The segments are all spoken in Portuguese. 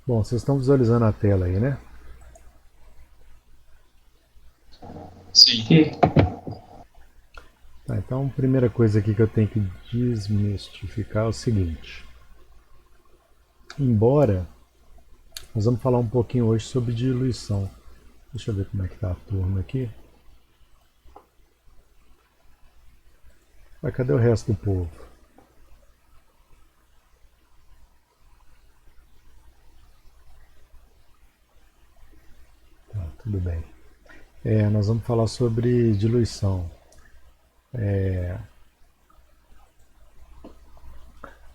Bom, vocês estão visualizando a tela aí, né? Sim. Tá, então, a primeira coisa aqui que eu tenho que desmistificar é o seguinte. Embora nós vamos falar um pouquinho hoje sobre diluição. Deixa eu ver como é que tá a turma aqui. Mas cadê o resto do povo? Tá, tudo bem. Nós vamos falar sobre diluição.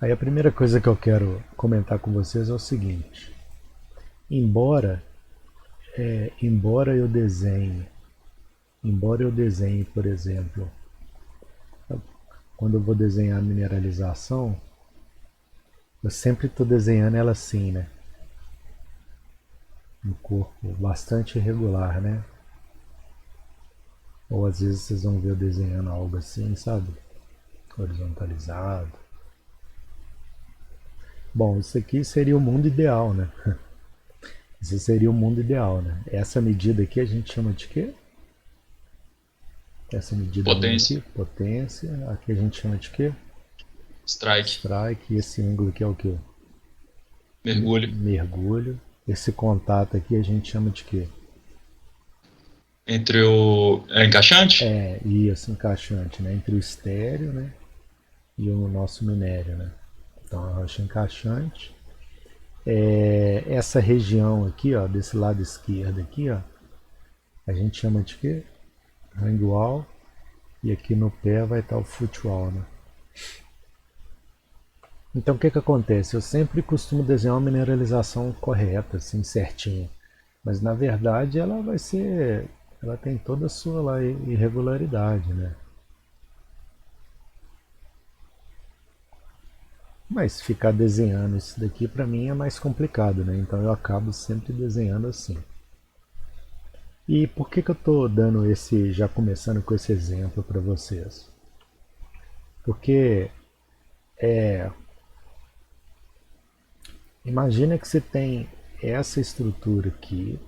Aí a primeira coisa que eu quero comentar com vocês é o seguinte. Embora, embora eu desenhe, por exemplo, quando eu vou desenhar a mineralização, eu sempre estou desenhando ela assim, né? Um corpo bastante irregular, né? Ou às vezes vocês vão ver eu desenhando algo assim, sabe? Horizontalizado. Bom, isso aqui seria o mundo ideal, né? Esse seria o mundo ideal, né? Essa medida aqui a gente chama de quê? Essa medidazinha Potência. aqui, potência. Aqui a gente chama de quê? Strike. Strike. E esse ângulo aqui é o quê? Mergulho. Mergulho. Esse contato aqui a gente chama de quê? Entre o. É encaixante? Isso, encaixante, né? Entre o estéreo, né? E o nosso minério, né? Então a rocha encaixante. Essa região aqui, ó, desse lado esquerdo aqui, ó, a gente chama de quê? Hang wall. E aqui no pé vai estar o footwall, né? Então o que acontece? Eu sempre costumo desenhar uma mineralização correta, assim, certinha. Mas na verdade ela vai ser. Ela tem toda a sua lá irregularidade, né? Mas ficar desenhando isso daqui para mim é mais complicado, né? Então eu acabo sempre desenhando assim. E por que eu estou dando esse, já começando com esse exemplo para vocês? Porque imagina que você tem essa estrutura aqui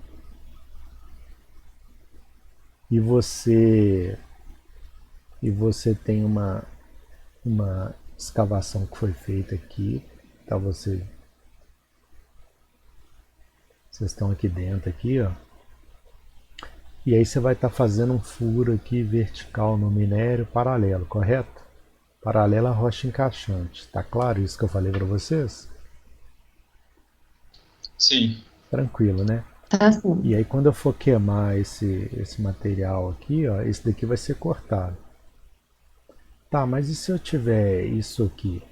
e você tem uma escavação que foi feita aqui, tá? Vocês estão aqui dentro aqui, ó. E aí você vai estar fazendo um furo aqui vertical no minério paralelo, correto? Paralelo à rocha encaixante. Tá claro isso que eu falei para vocês? Sim. Tranquilo, né? Tá sim. E aí quando eu for queimar esse material aqui, ó, esse daqui vai ser cortado. Tá, mas e se eu tiver isso aqui?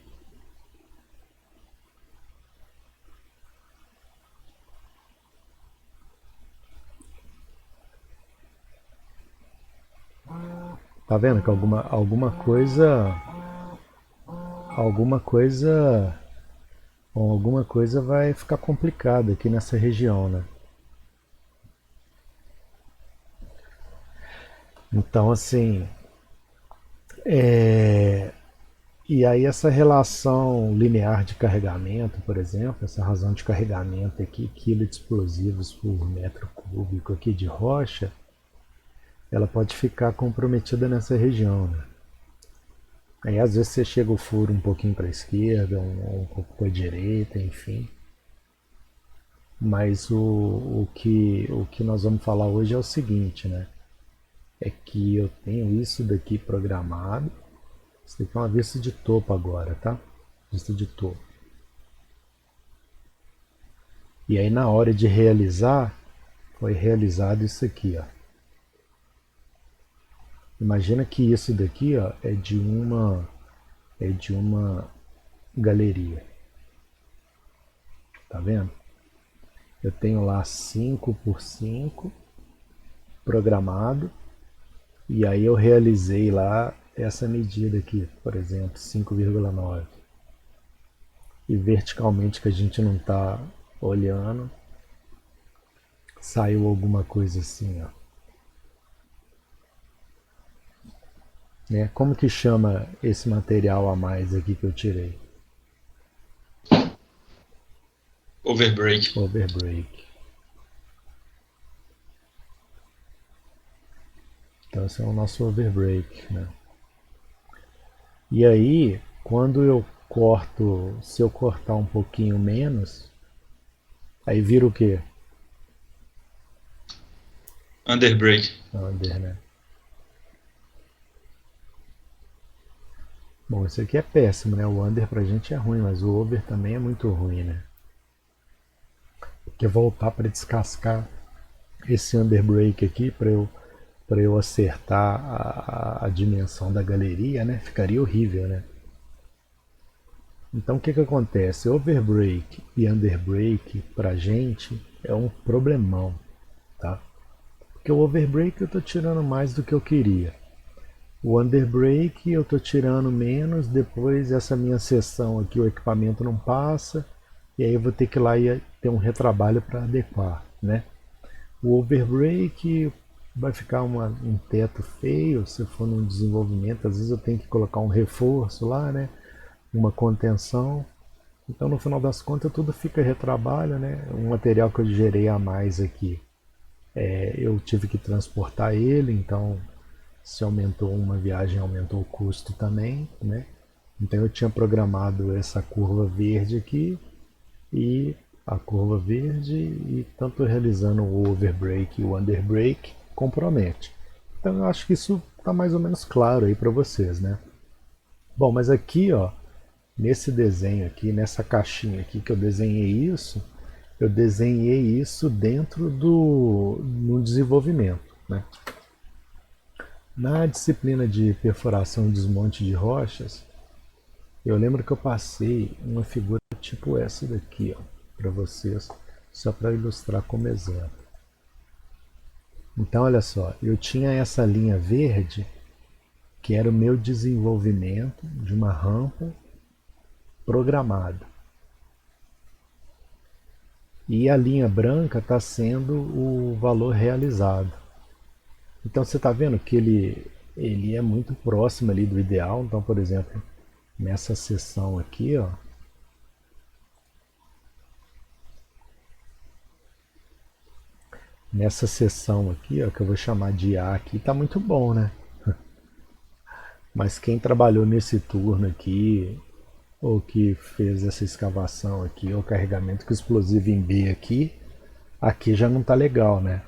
Tá vendo que alguma coisa, bom, alguma coisa vai ficar complicada aqui nessa região, né? Então, assim, e aí essa relação linear de carregamento, por exemplo, essa razão de carregamento aqui, quilo de explosivos por metro cúbico aqui de rocha, ela pode ficar comprometida nessa região, né? Aí às vezes você chega o furo um pouquinho para a esquerda, um pouco para a direita, enfim. Mas o que nós vamos falar hoje é o seguinte, né? É que eu tenho isso daqui programado. Isso daqui é uma vista de topo agora, tá? Vista de topo. E aí na hora de realizar, foi realizado isso aqui, ó. Imagina que isso daqui, ó, é de uma galeria, tá vendo? Eu tenho lá 5 por 5 programado e aí eu realizei lá essa medida aqui, por exemplo, 5,9. E verticalmente que a gente não está olhando, saiu alguma coisa assim, ó. Né? Como que chama esse material a mais aqui que eu tirei? Overbreak. Overbreak. Então esse é o nosso overbreak, né? E aí, quando eu corto, se eu cortar um pouquinho menos, aí vira o quê? Underbreak. Under, né? Bom, isso aqui é péssimo, né? O under pra gente é ruim, mas o over também é muito ruim, né? Porque voltar para descascar esse underbreak aqui para eu acertar a dimensão da galeria, né? Ficaria horrível, né? Então o que acontece? Overbreak e underbreak pra gente é um problemão, tá? Porque o overbreak eu estou tirando mais do que eu queria. O underbreak eu estou tirando menos, depois essa minha sessão aqui o equipamento não passa, e aí eu vou ter que ir lá e ter um retrabalho para adequar, né? O overbreak vai ficar um teto feio, se for num desenvolvimento, às vezes eu tenho que colocar um reforço lá, né? Uma contenção. Então no final das contas tudo fica retrabalho, né? Um material que eu gerei a mais aqui, eu tive que transportar ele, então se aumentou uma viagem, aumentou o custo também, né? Então eu tinha programado essa curva verde aqui e a curva verde e tanto realizando o overbreak e o underbreak compromete. Então eu acho que isso está mais ou menos claro aí para vocês, né? Bom, mas aqui, ó, nesse desenho aqui, nessa caixinha aqui que eu desenhei isso dentro do no desenvolvimento, né? Na disciplina de perfuração e desmonte de rochas, eu lembro que eu passei uma figura tipo essa daqui, ó, para vocês, só para ilustrar como exemplo. Então, olha só, eu tinha essa linha verde, que era o meu desenvolvimento de uma rampa programada. E a linha branca está sendo o valor realizado. Então você está vendo que ele é muito próximo ali do ideal. Então, por exemplo, nessa seção aqui, ó, nessa seção aqui, ó, que eu vou chamar de A aqui, tá muito bom, né? Mas quem trabalhou nesse turno aqui, ou que fez essa escavação aqui, ou carregamento com explosivo em B aqui, aqui já não tá legal, né?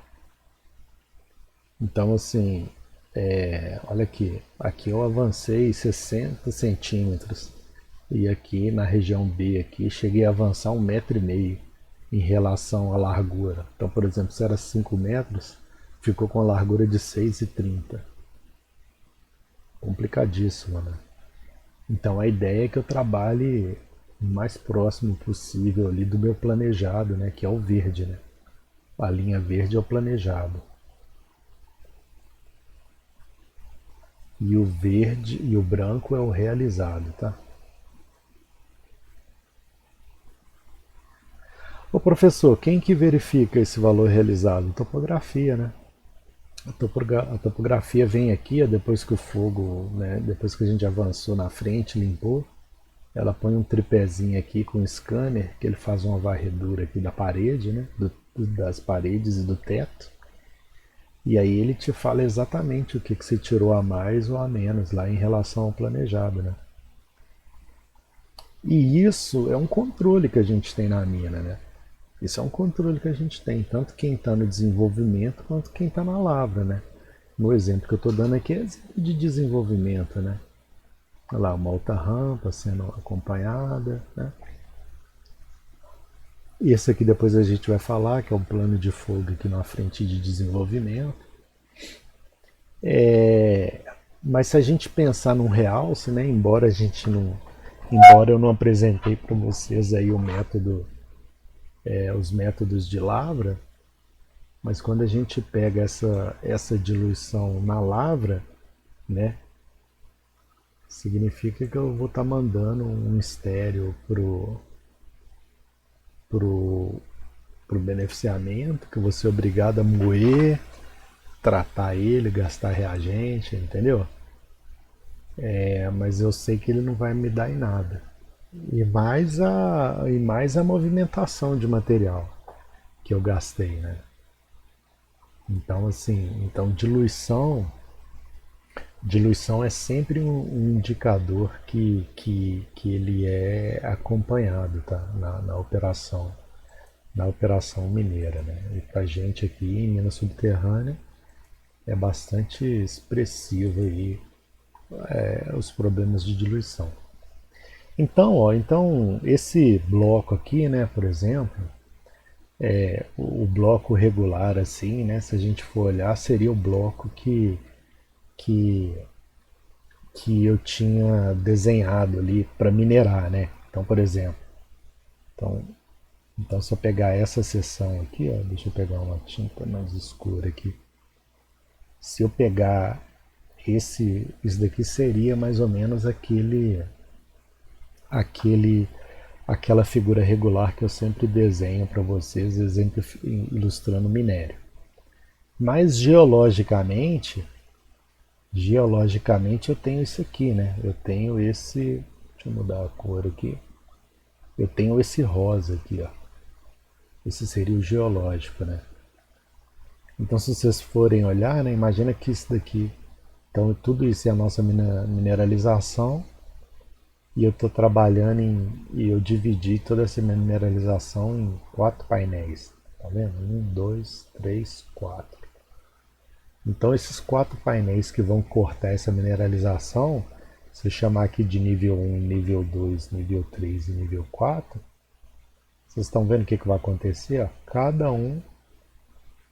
Então, assim, olha aqui, aqui eu avancei 60 centímetros e aqui na região B aqui cheguei a avançar 1,5 m em relação à largura. Então, por exemplo, se era 5 metros, ficou com a largura de 6,30. Complicadíssimo, né? Então a ideia é que eu trabalhe o mais próximo possível ali do meu planejado, né? Que é o verde, né? A linha verde é o planejado. E o verde e o branco é o realizado, tá? Ô professor, quem que verifica esse valor realizado? Topografia, né? A topografia vem aqui, ó, depois que o fogo, né, depois que a gente avançou na frente, limpou, ela põe um tripézinho aqui com um scanner, que ele faz uma varredura aqui da parede, né, das paredes e do teto, e aí ele te fala exatamente o que, que você tirou a mais ou a menos lá em relação ao planejado, né? E isso é um controle que a gente tem na mina, né? Isso é um controle que a gente tem, tanto quem está no desenvolvimento quanto quem está na lavra, né? No exemplo que eu estou dando aqui é exemplo de desenvolvimento, né? Olha lá, uma alta rampa sendo acompanhada, né? E esse aqui depois a gente vai falar, que é um plano de fogo aqui na frente de desenvolvimento. Mas se a gente pensar num realce, né? Embora eu não apresentei para vocês aí o método, os métodos de lavra, mas quando a gente pega essa diluição na lavra, né, significa que eu vou estar mandando um estéreo pro, pro beneficiamento, que eu vou ser obrigado a moer, tratar ele, gastar reagente, entendeu? Mas eu sei que ele não vai me dar em nada. e mais a movimentação de material que eu gastei, né? Então, assim, então diluição é sempre um indicador que ele é acompanhado, tá? Na operação mineira, né? E para gente aqui em Minas Subterrânea é bastante expressivo aí os problemas de diluição. Então, então esse bloco aqui, né, por exemplo, o bloco regular assim, né, se a gente for olhar, seria o bloco que, que eu tinha desenhado ali para minerar, né? Então, por exemplo, então, então se eu pegar essa seção aqui, ó, deixa eu pegar uma tinta mais escura aqui. Se eu pegar isso daqui seria mais ou menos aquele aquela figura regular que eu sempre desenho para vocês, ilustrando minério. Mas geologicamente eu tenho isso aqui, né? Eu tenho esse, deixa eu mudar a cor aqui. Eu tenho esse rosa aqui, ó. Esse seria o geológico, né? Então, se vocês forem olhar, né, imagina que isso daqui, então tudo isso é a nossa mineralização e eu estou trabalhando e eu dividi toda essa mineralização em 4 painéis. Tá vendo? Um, dois, três, quatro. Então esses 4 painéis que vão cortar essa mineralização, se eu chamar aqui de nível um, nível 2, nível 3 e nível 4, vocês estão vendo o que vai acontecer? Ó? Cada um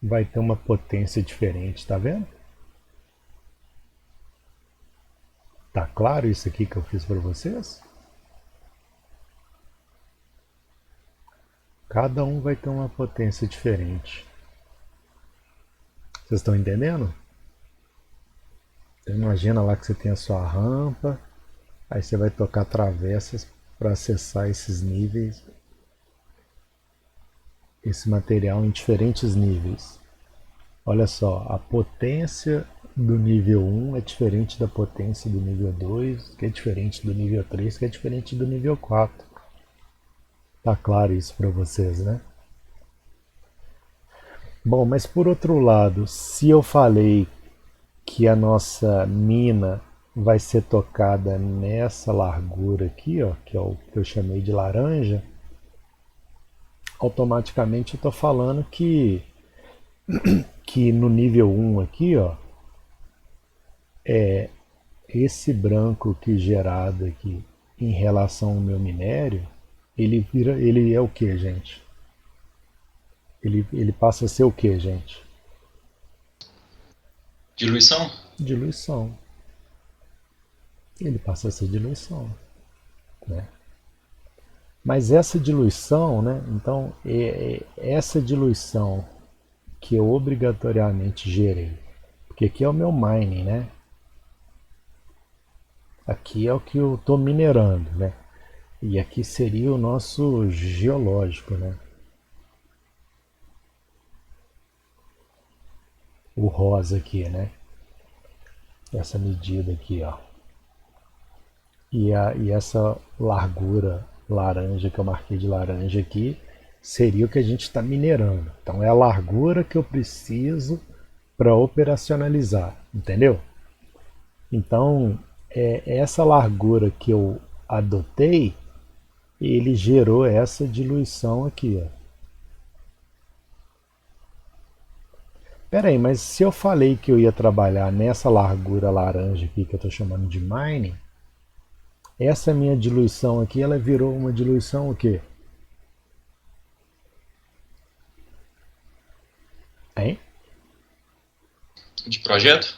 vai ter uma potência diferente, tá vendo? Tá claro isso aqui que eu fiz para vocês? Cada um vai ter uma potência diferente. Vocês estão entendendo? Então imagina lá que você tem a sua rampa, aí você vai tocar travessas para acessar esses níveis, esse material em diferentes níveis. Olha só, a potência do nível um é diferente da potência do nível 2, que é diferente do nível 3, que é diferente do nível 4. Tá claro isso para vocês, né? Bom, mas por outro lado, se eu falei que a nossa mina vai ser tocada nessa largura aqui, ó, que é o que eu chamei de laranja, automaticamente eu estou falando que no nível um aqui, ó, esse branco que gerado aqui em relação ao meu minério, ele é o que, gente? Ele passa a ser o que, gente? Diluição? Diluição. Ele passa a ser diluição, né? Mas essa diluição, né? Então, essa diluição que eu obrigatoriamente gerei, porque aqui é o meu mining, né? Aqui é o que eu estou minerando, né? E aqui seria o nosso geológico, né? O rosa aqui, né? Essa medida aqui, ó. E essa largura laranja que eu marquei de laranja aqui seria o que a gente está minerando. Então é a largura que eu preciso para operacionalizar, entendeu? Então essa largura que eu adotei, ele gerou essa diluição aqui, ó. Pera aí, mas se eu falei que eu ia trabalhar nessa largura laranja aqui que eu estou chamando de mining, essa minha diluição aqui, ela virou uma diluição o quê? Hein? De projeto?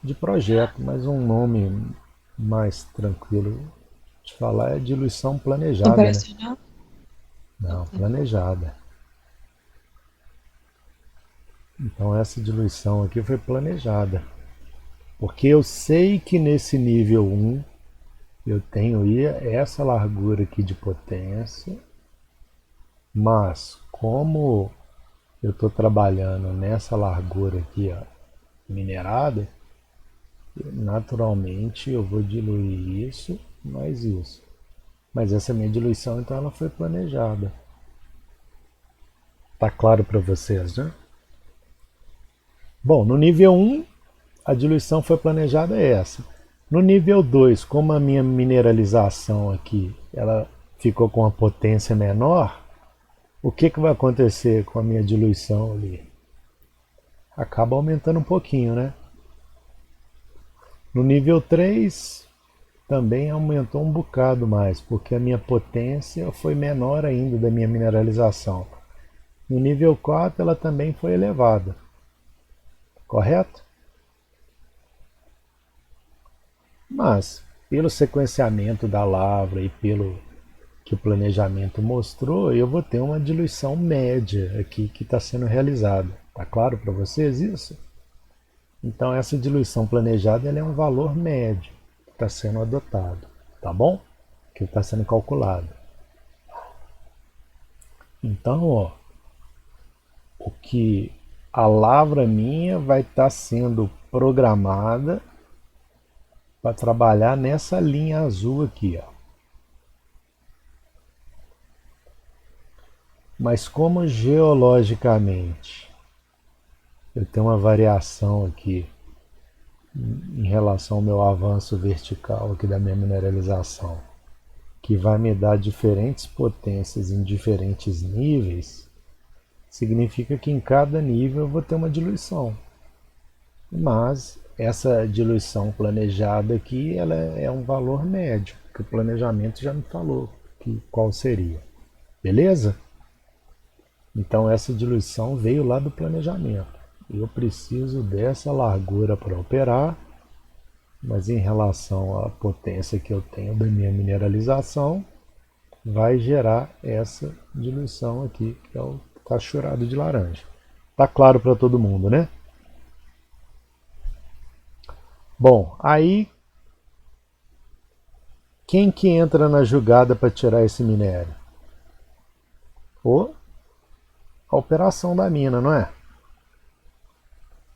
De projeto, mas um nome mais tranquilo de falar é diluição planejada, né? Operacional? Não, Ok. planejada. Então essa diluição aqui foi planejada. Porque eu sei que nesse nível um eu tenho essa largura aqui de potência, mas como eu estou trabalhando nessa largura aqui, ó, minerada, naturalmente eu vou diluir isso mais isso. Mas essa minha diluição, então, ela foi planejada. Tá claro para vocês, né? Bom, no nível 1, a diluição foi planejada é essa. No nível 2, como a minha mineralização aqui, ela ficou com uma potência menor, o que, que vai acontecer com a minha diluição ali? Acaba aumentando um pouquinho, né? No nível 3 também aumentou um bocado mais, porque a minha potência foi menor ainda da minha mineralização. No nível 4 ela também foi elevada, correto? Mas, pelo sequenciamento da lavra e pelo que o planejamento mostrou, eu vou ter uma diluição média aqui que está sendo realizada. Está claro para vocês isso? Então, essa diluição planejada ela é um valor médio que está sendo adotado, tá bom? Que está sendo calculado. Então, ó, o que a lavra minha vai estar sendo programada para trabalhar nessa linha azul aqui, ó. Mas como geologicamente eu tenho uma variação aqui em relação ao meu avanço vertical aqui da minha mineralização, que vai me dar diferentes potências em diferentes níveis, significa que em cada nível eu vou ter uma diluição. Mas essa diluição planejada aqui, ela é um valor médio, que o planejamento já me falou qual seria. Beleza? Então essa diluição veio lá do planejamento. Eu preciso dessa largura para operar, mas em relação à potência que eu tenho da minha mineralização, vai gerar essa diluição aqui, que é o cachorrado de laranja. Tá claro para todo mundo, né? Bom, aí quem que entra na jogada para tirar esse minério? A operação da mina, não é?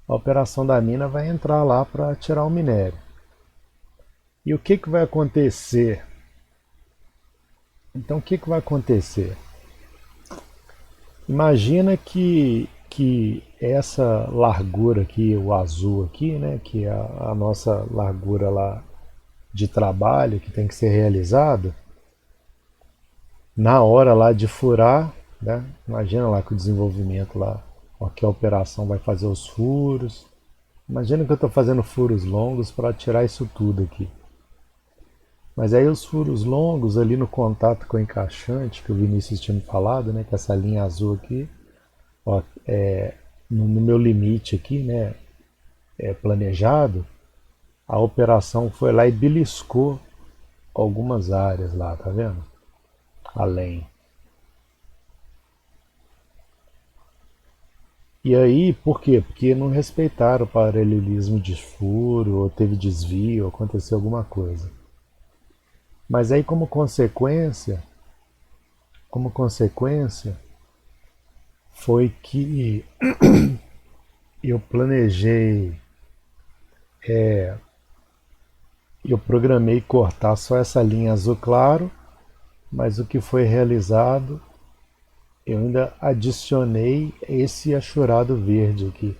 A operação da mina vai entrar lá para tirar o minério. E o que, que vai acontecer? Então, o que, que vai acontecer? Imagina que essa largura aqui, o azul aqui, né, que é a nossa largura lá de trabalho que tem que ser realizado, na hora lá de furar, né, imagina lá que o desenvolvimento lá, ó, que a operação vai fazer os furos. Imagina que eu estou fazendo furos longos para tirar isso tudo aqui. Mas aí os furos longos ali no contato com o encaixante, que o Vinícius tinha me falado, né, que essa linha azul aqui, ó, no meu limite aqui, né, planejado, a operação foi lá e beliscou algumas áreas lá, tá vendo? Além. E aí, por quê? Porque não respeitaram o paralelismo de furo, ou teve desvio, aconteceu alguma coisa. Mas aí, como consequência, foi que eu planejei, eu programei cortar só essa linha azul claro, mas o que foi realizado, eu ainda adicionei esse achurado verde aqui.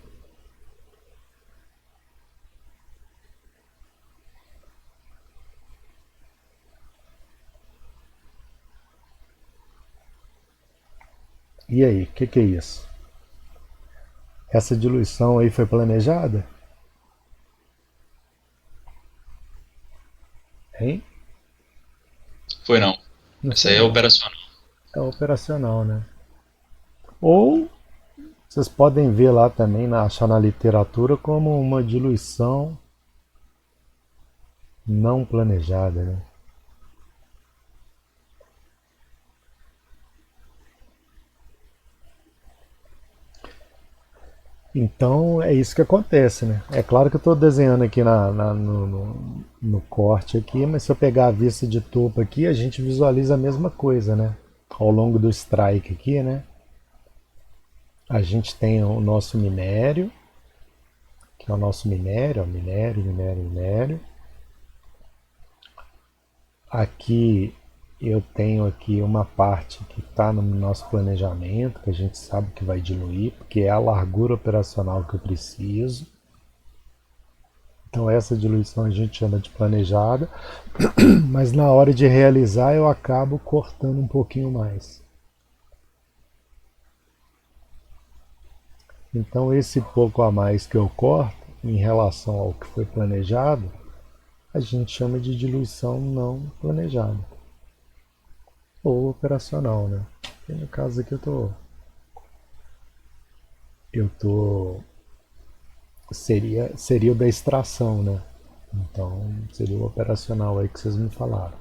E aí, o que é isso? Essa diluição aí foi planejada? Hein? Foi não. Não Essa foi aí é não. operacional. É operacional, né? Ou vocês podem ver lá também, achar na literatura, como uma diluição não planejada, né? Então é isso que acontece, né? É claro que eu estou desenhando aqui no corte aqui, mas se eu pegar a vista de topo aqui, a gente visualiza a mesma coisa, né? Ao longo do strike aqui, né? A gente tem o nosso minério, que é o nosso minério, ó, minério, minério, minério. Aqui eu tenho aqui uma parte que está no nosso planejamento, que a gente sabe que vai diluir, porque é a largura operacional que eu preciso. Então essa diluição a gente chama de planejada, mas na hora de realizar eu acabo cortando um pouquinho mais. Então esse pouco a mais que eu corto em relação ao que foi planejado, a gente chama de diluição não planejada ou operacional, né? E no caso aqui eu tô seria o da extração, né? Então seria o operacional aí que vocês me falaram.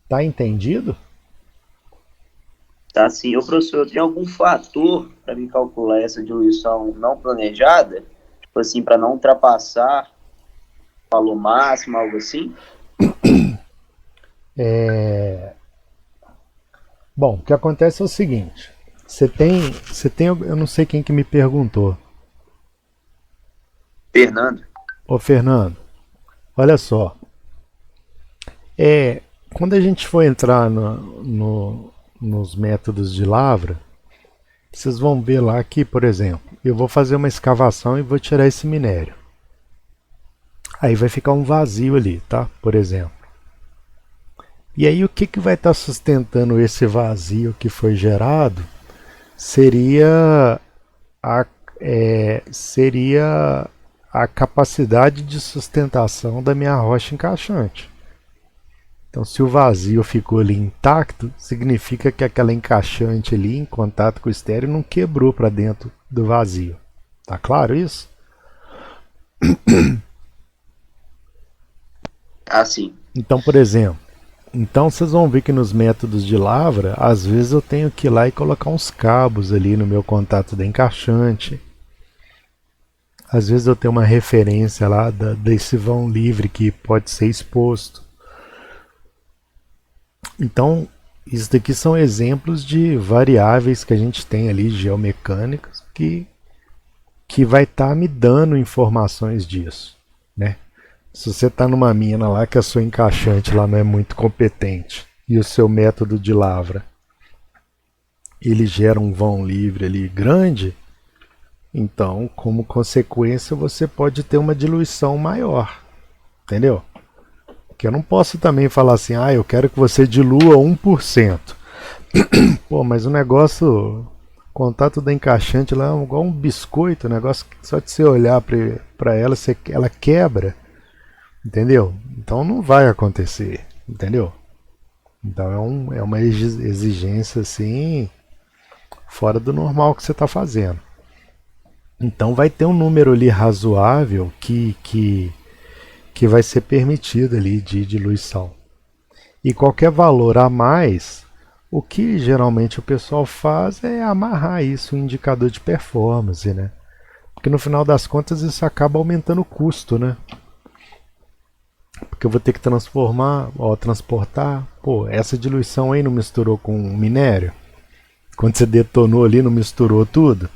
Tá entendido? Tá assim, ô professor, tem algum fator para me calcular essa diluição não planejada? Tipo assim, para não ultrapassar o valor máximo, algo assim? Bom, o que acontece é o seguinte: você tem, eu não sei quem que me perguntou. Fernando? Ô Fernando, olha só, quando a gente for entrar nos métodos de lavra, vocês vão ver lá que, por exemplo, eu vou fazer uma escavação e vou tirar esse minério. Aí vai ficar um vazio ali, tá? Por exemplo. E aí o que, que vai estar sustentando esse vazio que foi gerado seria a, seria a capacidade de sustentação da minha rocha encaixante. Então, se o vazio ficou ali intacto, significa que aquela encaixante ali, em contato com o estéreo, não quebrou para dentro do vazio. Tá claro isso? Assim. Então, por exemplo, então vocês vão ver que nos métodos de lavra, às vezes eu tenho que ir lá e colocar uns cabos ali no meu contato da encaixante. Às vezes eu tenho uma referência lá desse vão livre que pode ser exposto. Então, isso daqui são exemplos de variáveis que a gente tem ali, geomecânicas, que vai estar me dando informações disso, né? Se você está numa mina lá que a sua encaixante lá não é muito competente e o seu método de lavra ele gera um vão livre ali grande, então, como consequência, você pode ter uma diluição maior, entendeu? Porque eu não posso também falar assim, eu quero que você dilua 1%. Pô, mas o negócio, o contato da encaixante lá é igual um biscoito, um negócio que só de você olhar para ela, ela quebra, entendeu? Então não vai acontecer, entendeu? Então é uma exigência assim, fora do normal que você está fazendo. Então vai ter um número ali razoável que vai ser permitido ali de diluição. E qualquer valor a mais, o que geralmente o pessoal faz é amarrar isso em indicador de performance, né? Porque no final das contas isso acaba aumentando o custo, né? Porque eu vou ter que transportar. Pô, essa diluição aí não misturou com minério? Quando você detonou ali, não misturou tudo?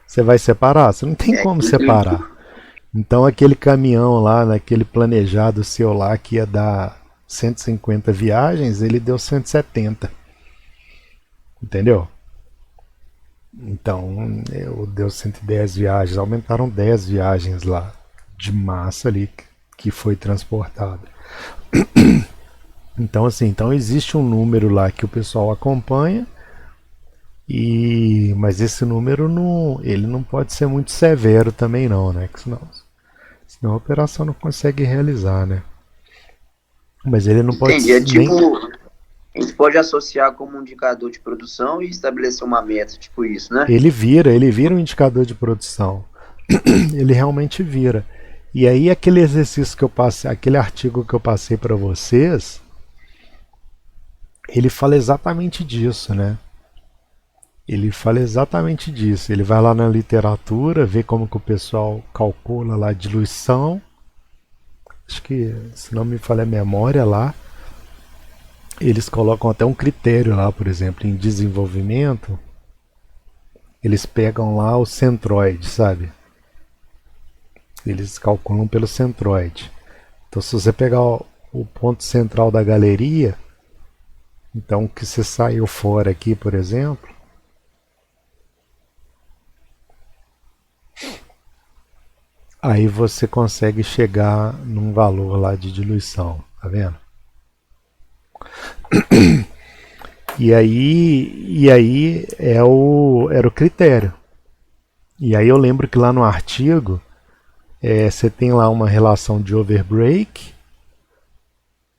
Você vai separar? Você não tem como separar. Então aquele caminhão lá, naquele planejado seu lá que ia dar 150 viagens, ele deu 170. Entendeu? Então, deu 110 viagens, aumentaram 10 viagens lá de massa ali que foi transportada. Então, assim, então existe um número lá que o pessoal acompanha, mas esse número ele não pode ser muito severo também não, né? Senão a operação não consegue realizar, né? Mas ele não pode Entendi. É nem. tipo, a gente pode associar como um indicador de produção e estabelecer uma meta, tipo isso, né? Ele vira um indicador de produção. Ele realmente vira. E aí aquele exercício que eu passei, aquele artigo que eu passei para vocês, ele fala exatamente disso, né? Ele fala exatamente disso. Ele vai lá na literatura, vê como que o pessoal calcula lá a diluição. Acho que, se não me falha a memória lá, eles colocam até um critério lá, por exemplo, em desenvolvimento. Eles pegam lá o centroide, sabe? Eles calculam pelo centroide. Então, se você pegar o ponto central da galeria. Então, que você saiu fora aqui, por exemplo, aí você consegue chegar num valor lá de diluição, tá vendo? E aí era o critério. E aí eu lembro que lá no artigo você tem lá uma relação de overbreak,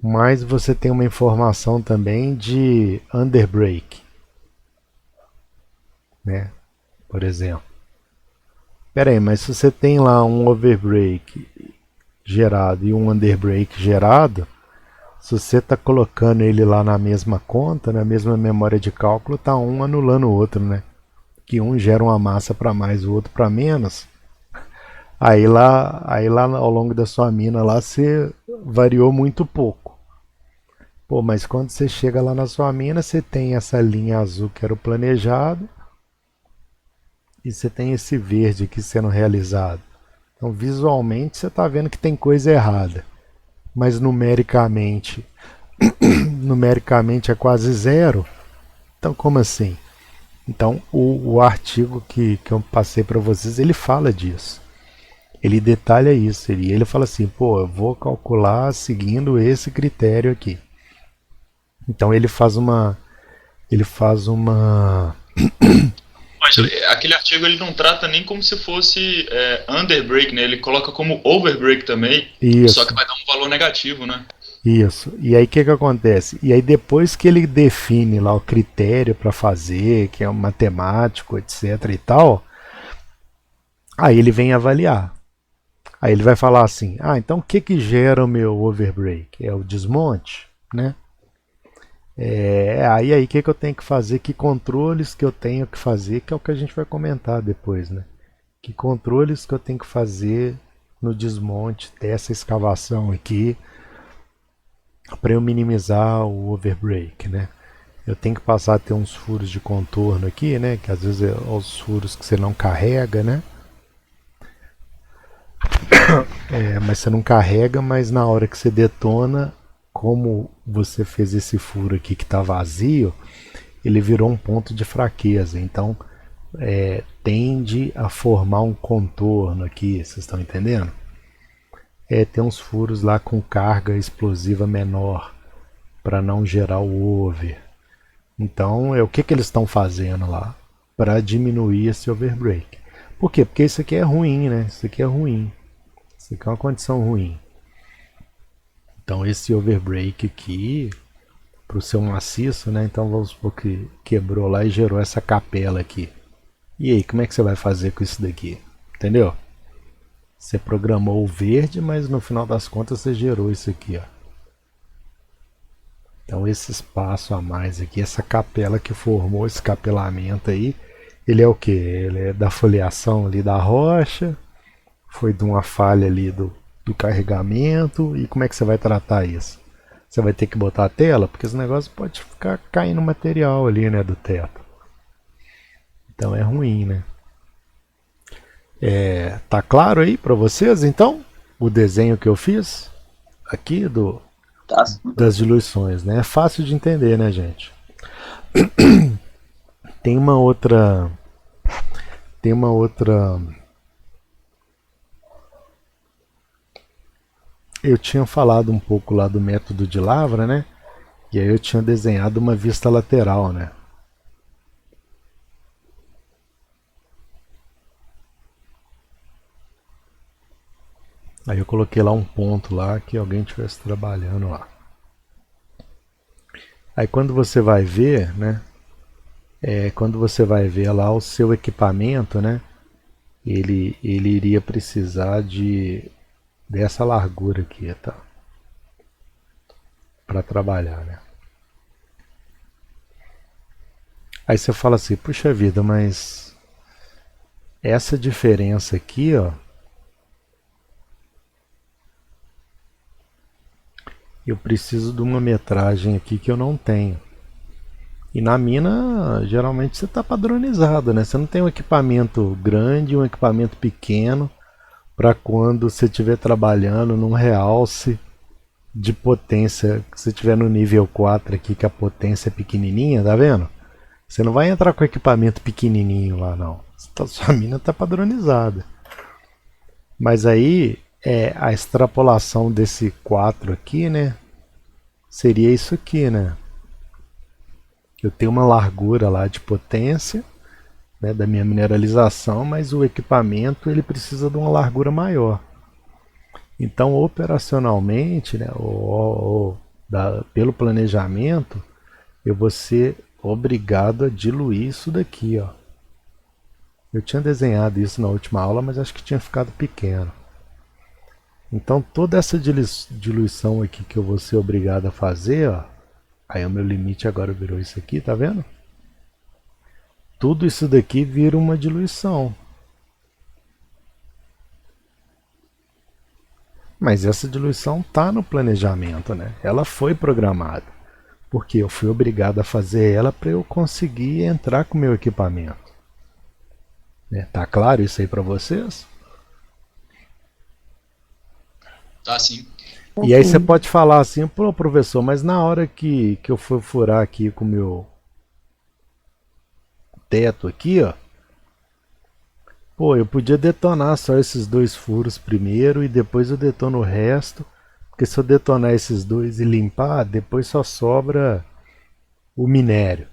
mas você tem uma informação também de underbreak, né? Por exemplo. Pera aí, mas se você tem lá um overbreak gerado e um underbreak gerado, se você está colocando ele lá na mesma conta, na mesma memória de cálculo, tá um anulando o outro, né? Que um gera uma massa para mais, o outro para menos. Aí lá ao longo da sua mina lá você variou muito pouco. Pô, mas quando você chega lá na sua mina, você tem essa linha azul que era o planejado e você tem esse verde aqui sendo realizado. Então visualmente você está vendo que tem coisa errada, mas numericamente é quase zero. Então como assim? Então o artigo que eu passei para vocês, ele fala disso. Ele detalha isso. Ele fala assim, pô, eu vou calcular seguindo esse critério aqui. Então ele faz uma. Mas aquele artigo ele não trata nem como se fosse underbreak, né? Ele coloca como overbreak também, só que Isso, vai dar um valor negativo, né? isso. E aí o que acontece? E aí depois que ele define lá o critério para fazer, que é um matemático, etc e tal, aí ele vem avaliar. Aí ele vai falar assim, então o que gera o meu overbreak? É o desmonte, né? Aí o que eu tenho que fazer, que controles que eu tenho que fazer, que é o que a gente vai comentar depois, né? Que controles que eu tenho que fazer no desmonte dessa escavação aqui para eu minimizar o overbreak, né? Eu tenho que passar a ter uns furos de contorno aqui, né? Que às vezes é os furos que você não carrega, né? Mas você não carrega, mas na hora que você detona, como você fez esse furo aqui que está vazio, ele virou um ponto de fraqueza. Então tende a formar um contorno aqui, vocês estão entendendo? Tem uns furos lá com carga explosiva menor para não gerar o over. Então o que eles estão fazendo lá para diminuir esse overbreak? Por quê? Porque isso aqui é ruim, né? Isso aqui é ruim. Isso aqui é uma condição ruim. Então esse overbreak aqui para o seu maciço, né? Então vamos supor que quebrou lá e gerou essa capela aqui. E aí, como é que você vai fazer com isso daqui? Entendeu? Você programou o verde, mas no final das contas você gerou isso aqui, ó. Então esse espaço a mais aqui, essa capela que formou esse capelamento aí, ele é o que? Ele é da foliação ali da rocha, foi de uma falha ali do carregamento. E como é que você vai tratar isso? Você vai ter que botar a tela, porque esse negócio pode ficar caindo material ali, né, do teto. Então é ruim, né? Tá claro aí para vocês, então? O desenho que eu fiz aqui Tá. das diluições, né? É fácil de entender, né, gente? Tem uma outra eu tinha falado um pouco lá do método de Lavra, né? E aí eu tinha desenhado uma vista lateral, né? Aí eu coloquei lá um ponto lá que alguém estivesse trabalhando lá. Aí quando você vai ver, né? Quando você vai ver lá o seu equipamento, né? Ele iria precisar dessa largura aqui, tá? Para trabalhar, né? Aí você fala assim, puxa vida, mas essa diferença aqui, ó, eu preciso de uma metragem aqui que eu não tenho. E na mina, geralmente você está padronizado, né? Você não tem um equipamento grande, um equipamento pequeno, para quando você estiver trabalhando num realce, de potência, que você tiver no nível 4 aqui, que a potência é pequenininha, tá vendo? Você não vai entrar com equipamento pequenininho lá, não. Sua mina tá padronizada. Mas aí, a extrapolação desse 4 aqui, né? Seria isso aqui, né? Eu tenho uma largura lá de potência, né, da minha mineralização, mas o equipamento ele precisa de uma largura maior. Então, operacionalmente, né, pelo planejamento, eu vou ser obrigado a diluir isso daqui, ó. Eu tinha desenhado isso na última aula, mas acho que tinha ficado pequeno. Então, toda essa diluição aqui que eu vou ser obrigado a fazer, ó, aí o meu limite agora virou isso aqui, tá vendo? Tudo isso daqui vira uma diluição. Mas essa diluição está no planejamento, né? Ela foi programada. Porque eu fui obrigado a fazer ela para eu conseguir entrar com o meu equipamento. Tá claro isso aí para vocês? Tá, sim. E aí você pode falar assim, pô, professor, mas na hora que eu for furar aqui com o meu teto aqui, ó, pô, eu podia detonar só esses 2 furos primeiro e depois eu detono o resto, porque se eu detonar esses 2 e limpar, depois só sobra o minério.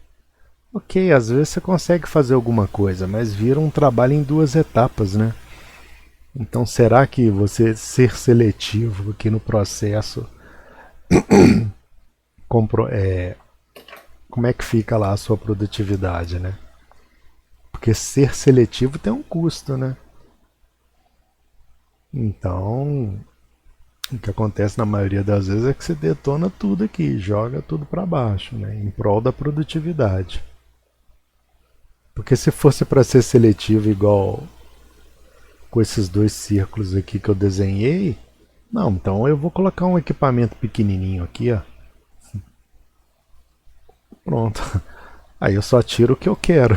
Ok, às vezes você consegue fazer alguma coisa, mas vira um trabalho em 2 etapas, né? Então será que você ser seletivo aqui no processo, como é que fica lá a sua produtividade, né? Porque ser seletivo tem um custo, né? Então, o que acontece na maioria das vezes é que você detona tudo aqui, joga tudo para baixo, né? Em prol da produtividade. Porque se fosse para ser seletivo igual com esses 2 círculos aqui que eu desenhei, não, então eu vou colocar um equipamento pequenininho aqui, ó. Pronto. Aí eu só tiro o que eu quero.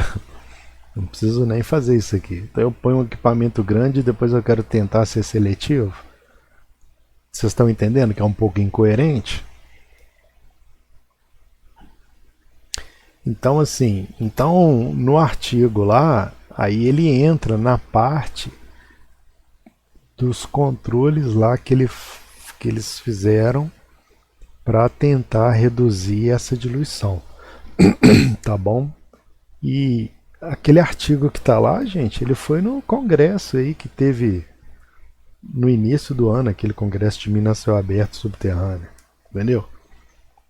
Não preciso nem fazer isso aqui. Então eu ponho um equipamento grande e depois eu quero tentar ser seletivo. Vocês estão entendendo que é um pouco incoerente? Então assim, no artigo lá, aí ele entra na parte dos controles lá que eles fizeram para tentar reduzir essa diluição. Tá bom? E aquele artigo que está lá, gente, ele foi no congresso aí que teve no início do ano, aquele congresso de Minas Céu Aberto Subterrâneo, entendeu?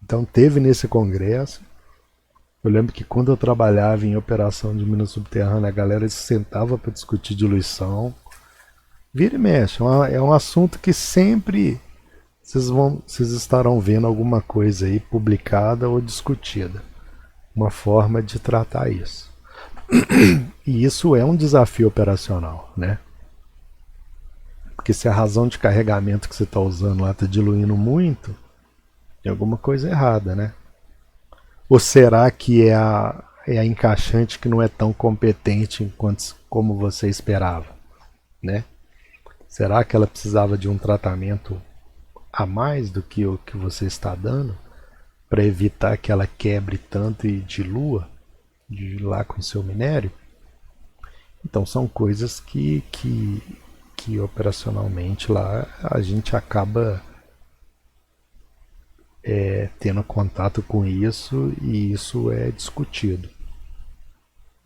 Então teve nesse congresso. Eu lembro que quando eu trabalhava em operação de Minas Subterrânea, a galera se sentava para discutir diluição. Vira e mexe, é um assunto que sempre vocês estarão vendo alguma coisa aí publicada ou discutida. Uma forma de tratar isso. E isso é um desafio operacional, né? Porque se a razão de carregamento que você está usando lá está diluindo muito, tem alguma coisa errada, né? Ou será que é a encaixante que não é tão competente como você esperava, né? Será que ela precisava de um tratamento a mais do que o que você está dando para evitar que ela quebre tanto e dilua lá com o seu minério? Então são coisas que operacionalmente lá a gente acaba tendo contato com isso e isso é discutido.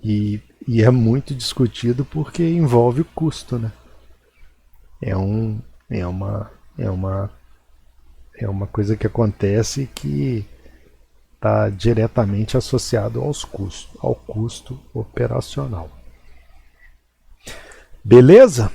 E é muito discutido porque envolve o custo, né? É uma coisa que acontece que está diretamente associado ao custo operacional. Beleza?